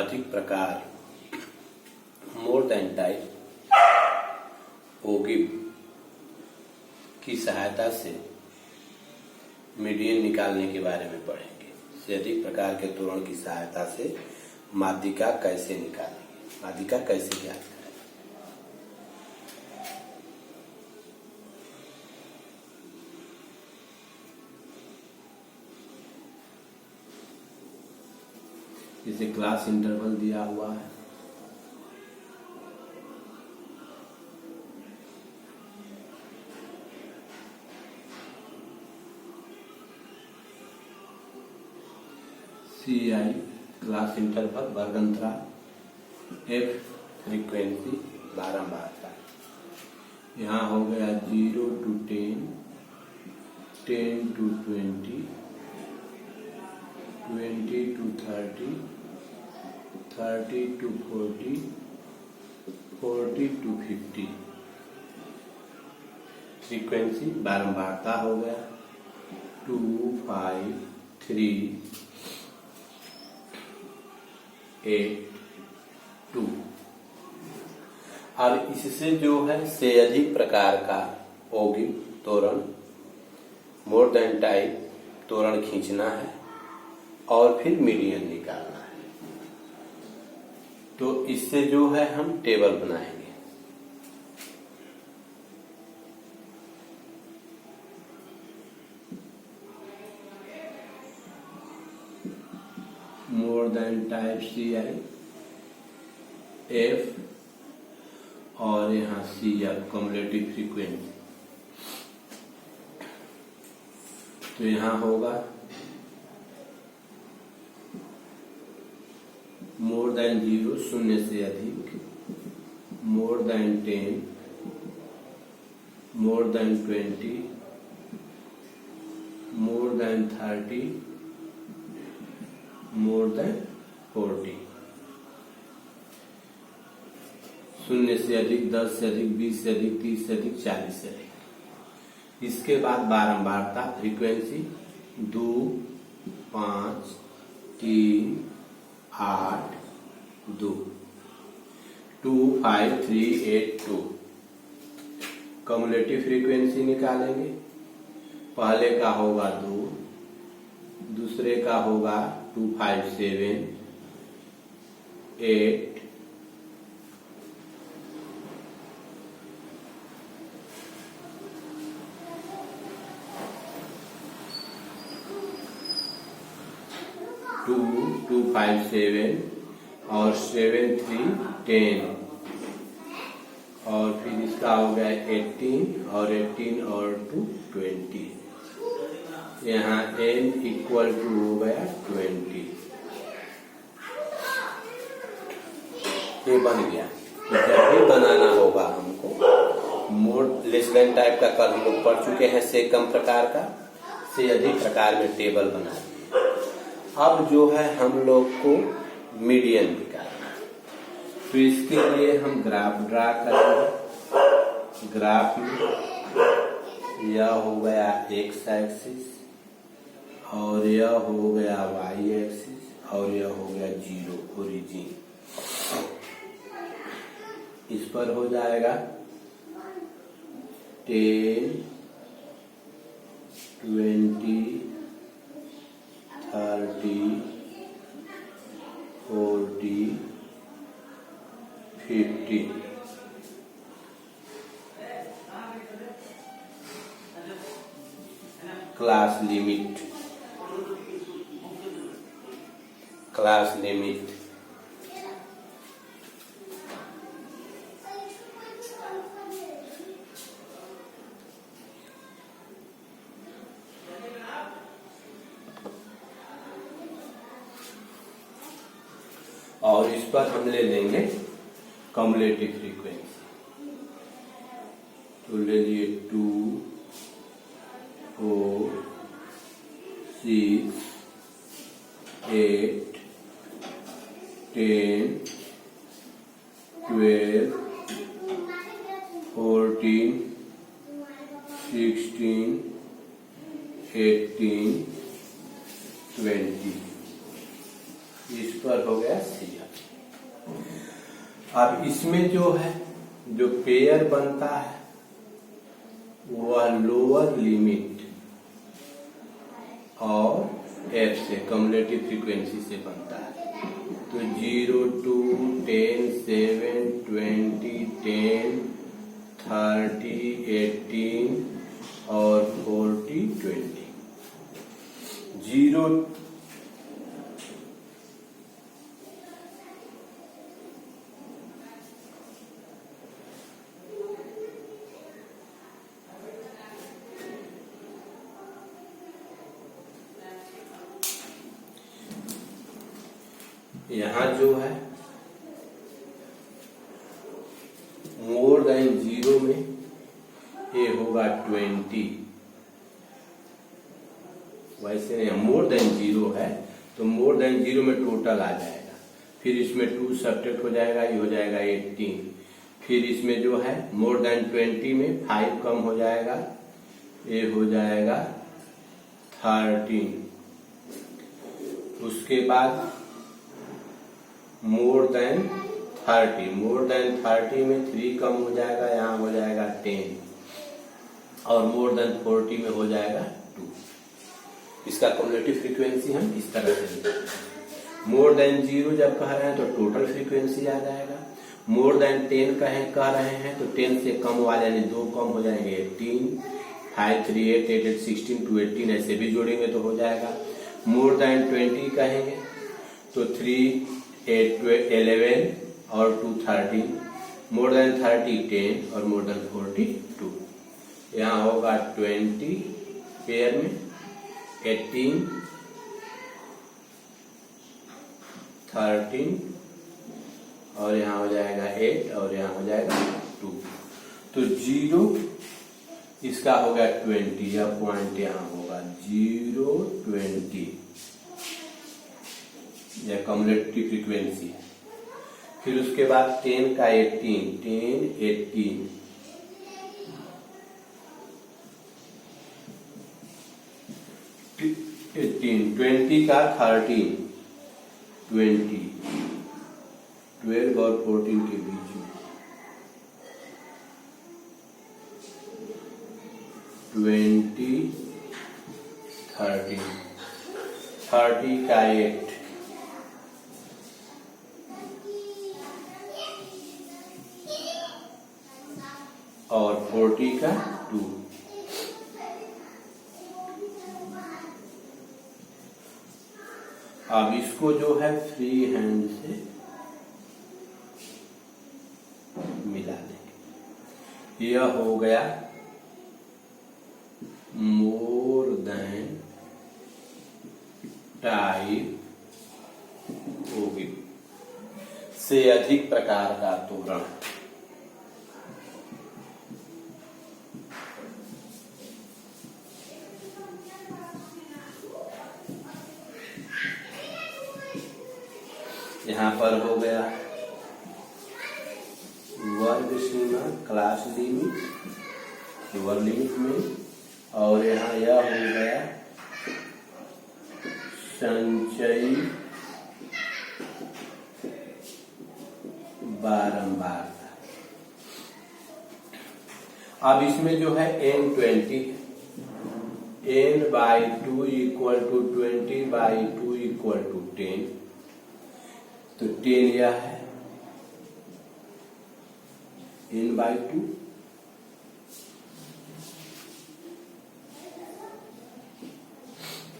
अधिक प्रकार more than type ओगिव की सहायता से मीडियन निकालने के बारे में पढ़ेंगे। से अधिक प्रकार के तोरण की सहायता से माध्यिका कैसे निकालेंगे, माध्यिका कैसे ज्ञात करें। इसे क्लास इंटरवल दिया हुआ है। CI क्लास इंटरवल वर्गंतराल, F फ्रीक्वेंसी बारंबारता। यहाँ हो गया 0 to 10, 10 to 20, 20 to 30, 30 to 40, 40 to 50। Frequency बारंबारता हो गया 2, 5, 3, 8, 2। और इससे जो है से अधिक प्रकार का ओगिव तोरण मोर देन टाइप तोरण खींचना है और फिर मीडियन निकालना है। तो इससे जो है हम टेबल बनाएंगे। More than type CI, F और यहाँ CF कम्युलेटिव फ्रीक्वेंसी। तो यहाँ होगा मोर देन 0 शून्य से अधिक, more than 10, more than 20, more than 30, more than 40। शून्य से अधिक, 10 से अधिक, 20 से अधिक, 30 से अधिक, 40 से अधिक। इसके बाद बारंबारता फ्रीक्वेंसी 2, 5, 3, 8, 2, 2, 5, 3, 8, 2। कम्युलेटिव फ्रीक्वेंसी निकालेंगे। पहले का होगा 2, दूसरे का होगा 2, 5, 7, 8, 2, 2, 5, 7 और 7, 3, 10 और फिर इसका हो गया 18 और 18 और 2, 20। यहाँ n इक्वल टू हो गया 20। ये बन गया। तो जब भी बनाना होगा हमको मोर लेस देन टाइप का कल हम लोग पढ़ चुके हैं। से कम प्रकार का, से अधिक प्रकार में टेबल बना दिए। अब जो है हम लोग को मीडियन निकालना है। तो इसके लिए हम ग्राफ ड्रा करेंगे। ग्राफ में यह हो गया x एक्सिस और यह हो गया y एक्सिस और यह हो गया 0 ओरिजिन। इस पर हो जाएगा 10, 20, 30, 40, 50। क्लास लिमिट, क्लास लिमिट और इस पर हम ले लेंगे कम्युलेटिव फ्रीक्वेंसी। तो ले लिए 2, 4, 6, 8, 10, 12, 14, 16, 18, 20। इस पर हो गया CF। अब इसमें जो है जो पेयर बनता है वह लोअर लिमिट और एफ से कम्युलेटिव फ्रीक्वेंसी से बनता है। तो 0 2 10 7 20 10 30 18 और 40 20 0 यहां जो है मोर देन 0 में ये होगा 20, वैसे नहीं मोर देन 0 है तो मोर देन 0 में टोटल आ जाएगा, फिर इसमें 2 सब्ट्रैक्ट हो जाएगा, ये हो जाएगा 18, फिर इसमें जो है मोर देन 20 में 5 कम हो जाएगा, ये हो जाएगा 13, उसके बाद मोर देन 30 में 3 कम हो जाएगा, यहाँ हो जाएगा 10 और मोर देन 40 में हो जाएगा 2। इसका कम्युलेटिव फ्रीक्वेंसी हम इस तरह से लिखते हैं। मोर देन 0 जब कह रहे हैं तो टोटल फ्रीक्वेंसी आ जाएगा, मोर देन 10 कह रहे हैं तो 10 से कम वाले यानी 2 कम हो जाएंगे 18, 5 3 8 8 8 16 2 18 ऐसे भी जोड़ेंगे तो हो जाएगा। मोर देन 20 कहेंगे तो 3 8 11 और 2 13, मोर देन 30 10 और मोर देन 40 2। यहाँ होगा 20 पेयर में 18 13 और यहाँ हो जाएगा 8 और यहाँ हो जाएगा 2। तो 0 इसका हो गया 20, यह पॉइंट यहाँ होगा 0 20, यह कम्युलेटिव फ्रीक्वेंसी है। फिर उसके बाद 10 का 18 10 18 20 का 13 20 12 और 14 के बीच में 20 30 का 8 और 40 का 2। अब इसको जो है फ्री हैंड से मिला देंगे, यह हो गया मोर देन टाइप होगी से अधिक प्रकार का तोरण। यहाँ पर हो गया वर्ग सीमा क्लास लिमिट लोअर लिमिट में, और यहाँ यह हो गया संचयी बारंबारता। अब इसमें जो है n20 n/2 equal to 20/2 equal to 10, तो 10 यह है n/2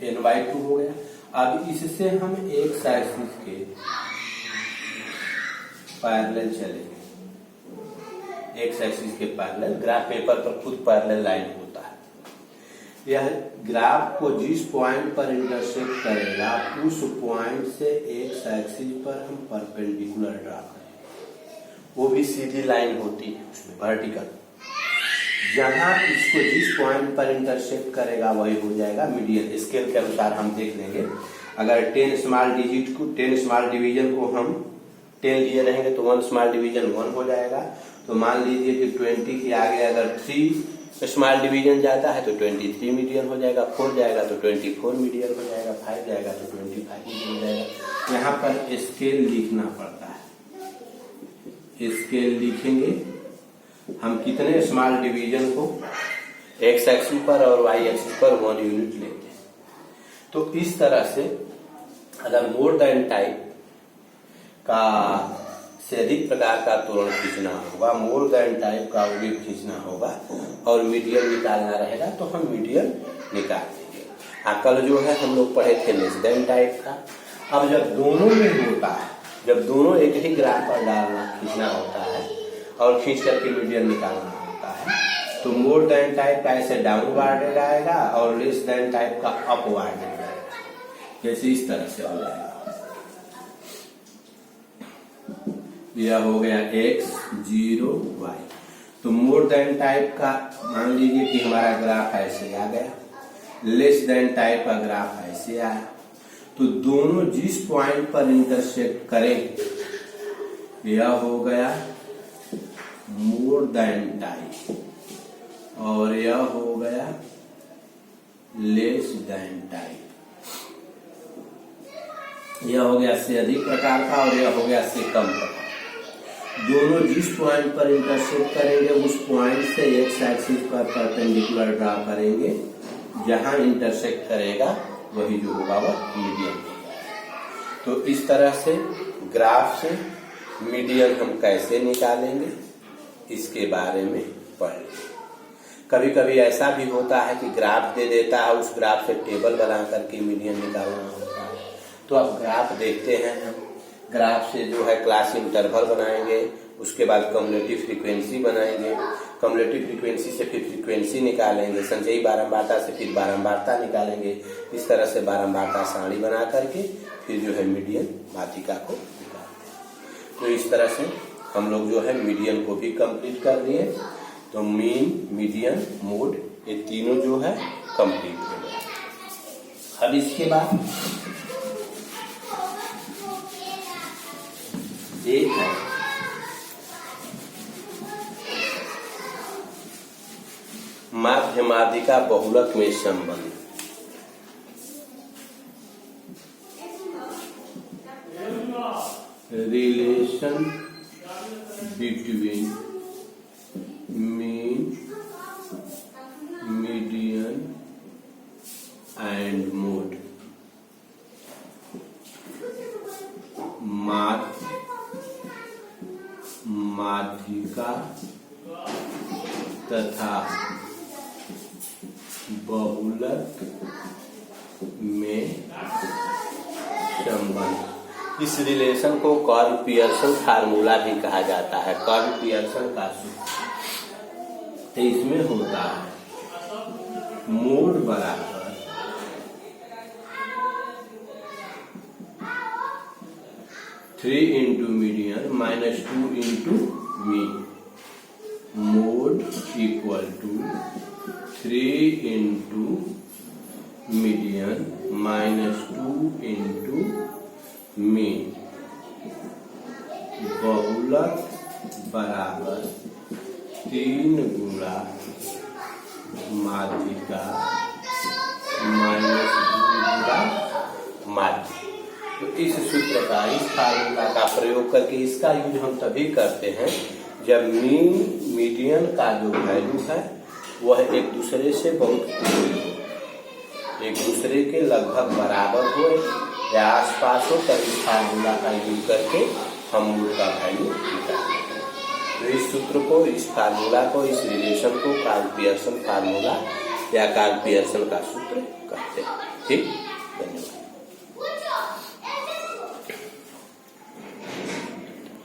n/2 हो गया। अब इससे हम एक एक्सिस के पैरेलल चलेंगे, एक एक्सिस के पैरेलल। ग्राफ पेपर पर खुद पैरेलल लाइन होता है। यह ग्राफ को जिस पॉइंट पर इंटरसेक्ट करेगा उस पॉइंट से एक एक्सिस पर हम परपेंडिकुलर ड्रा करेंगे, वो भी सीधी लाइन होती है उसमें वर्टिकल। जहां इसको जिस पॉइंट पर इंटरसेक्ट करेगा वही हो जाएगा मीडियन। स्केल के अनुसार हम देख लेंगे। अगर 10 स्मॉल डिजिट को 10 स्मॉल डिवीजन को हम 10 लिए रहेंगे तो 1 स्मॉल डिवीजन 1 हो जाएगा। तो मान लीजिए कि 20 के आगे अगर 3 स्मॉल डिवीजन जाता है तो 23 मीडियन हो जाएगा, 4 जाएगा तो 24 मीडियन हो जाएगा, 5 जाएगा तो 25 मीडियन हो जाएगा। यहाँ पर स्केल लिखना पड़ता है। स्केल लिखेंगे। हम कितने स्मॉल डिवीजन को एक्स एक्सिस पर और वाई एक्सिस पर 1 यूनिट लेते हैं। तो इस तरह से अगर मोर देन टाइप का से अधिक प्रकार का तोरण खींचना होगा, मोर देन टाइप का वेव खींचना होगा और मीडियन निकालना रहेगा तो हम मीडियन निकाल देंगे। कल जो है हम लोग पढ़े थे लेस देन टाइप का। अब जब दोनों में होता है, जब दोनों एक ही ग्राफ पर डालना खींचना होता है और खींच करके मीडियन निकालना होता है, तो मोर देन टाइप का ऐसे डाउनवर्ड आएगा और लेस देन टाइप का अपवर्ड आएगा। जैसे इस तरह से हो जाएगा, यह हो गया x 0 y। तो मोर देन टाइप का मान लीजिए कि हमारा ग्राफ ऐसे आ गया, लेस देन टाइप का ग्राफ ऐसे आया। तो दोनों जिस पॉइंट पर इंटरसेक्ट करेंगे यह हो गया मोर देन टाइप और यह हो गया लेस देन टाइप। यह हो गया से अधिक प्रकार का और यह हो गया से कम प्रकार। दोनों जिस पॉइंट पर इंटरसेक्ट करेंगे उस पॉइंट से एक्स एक्सिस पर परपेंडिकुलर ड्रा करेंगे, जहां इंटरसेक्ट करेगा वही जो होगा वह मीडियन होगा। तो इस तरह से ग्राफ से मीडियन हम कैसे निकालेंगे इसके बारे में पढ़ लेंगे। कभी कभी ऐसा भी होता है कि ग्राफ दे देता है, उस ग्राफ से टेबल बना करके मीडियन निकालना होता है। तो अब ग्राफ देखते हैं हम, ग्राफ से जो है क्लास इंटरवल बनाएंगे, उसके बाद कम्युलेटिव फ्रीक्वेंसी बनाएंगे, कम्युलेटिव फ्रीक्वेंसी से फिर फ्रीक्वेंसी निकालेंगे, संचयी बारंबारता से फिर बारंबारता निकालेंगे। इस तरह से बारंबारता सारणी बना करके फिर जो है मीडियन माध्यिका को निकालते हैं। तो इस तरह से हम लोग जो है मीडियन को भी कंप्लीट कर लिए। तो मीन, मीडियन, मोड ये तीनों जो है कंप्लीट हो गए। अब इसके बाद एक है माध्य माध्यिका बहुलक में संबंध। Relation between mean, median and mode. माध्यिका तथा बहुलक में संबंध। इस रिलेशन को कार्ल पियर्सन फार्मूला भी कहा जाता है, कार्ल पियर्सन का सूत्र। तो इसमें होता है मोड बराबर three into median minus 2 into mean. Mode equal to 3 into median minus 2 into mean. बहुलक बराबर 3 गुणा माध्यिका माइनस 2 गुणा माध्यिका। तो इस सूत्र का, इस फार्मूला का प्रयोग करके इसका यूज हम तभी करते हैं जब मीन, मीडियन का जो वैल्यू है वह एक दूसरे से बहुत दूर हो, एक दूसरे के लगभग बराबर हो या आसपास हो, तब इस फार्मूला का यूज करके हम मूल का वैल्यू निकालते हैं। तो इस सूत्र को, इस फार्मूला को, इस रिलेशन को कार्ल पियर्सन फार्मूला या कार्ल पियर्सन का सूत्र कहते हैं। ठीक, धन्यवाद।